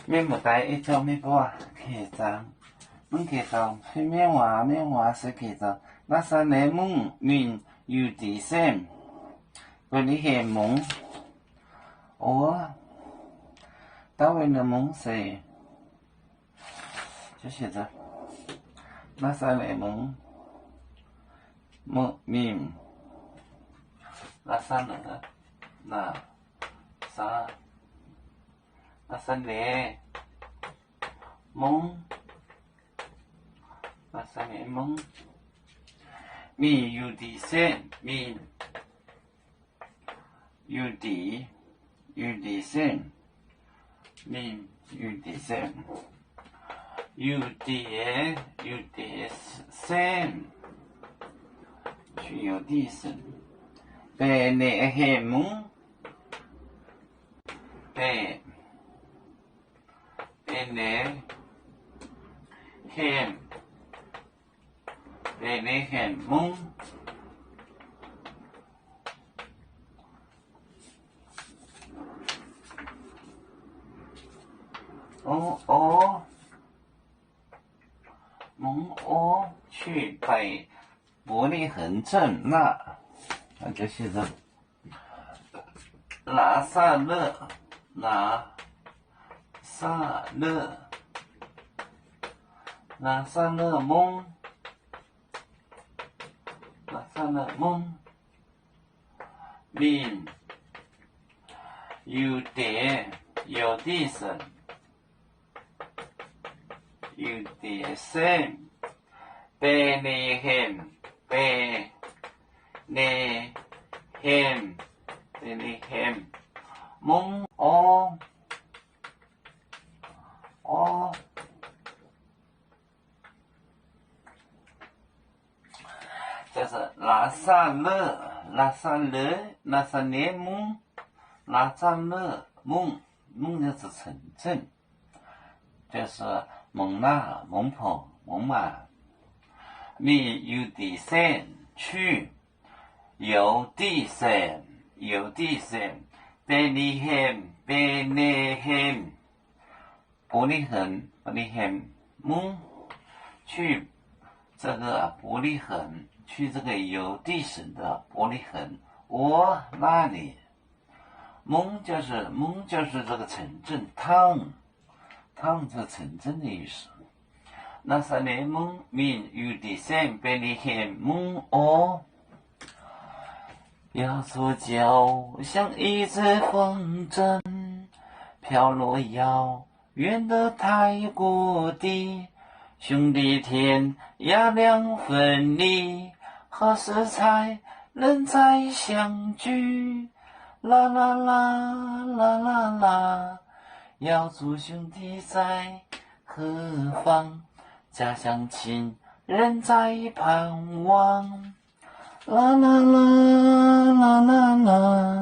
面不带一条面包开张，门开张，去面话是开张，那是内蒙民有地山，为你黑蒙，单位的蒙是，就写着，那是内蒙民，那是内蒙，那是内蒙民有地山，民有地山，民有地山，有地山，去有地山，北内黑蒙，北内黑蒙。蒙去北伯利恒镇那就写着拉萨勒民有地省有地省北内恒蒙就是拉萨勒，那是内蒙，拉萨勒蒙就是城镇，就是蒙纳、蒙普、蒙马。民有地山区，有地山，北内恒伯利恒蒙去这个伯利恒，去这个有地省的伯利恒，那里蒙就是这个城镇，汤这城镇的意思。那是内蒙民有地山北内恒蒙要做脚像一只风筝，飘落遥远的太国地，兄弟天涯两分离，何时才能再相聚？啦啦啦啦啦啦，要做兄弟在何方？家乡亲人在盼望，啦啦啦啦啦啦。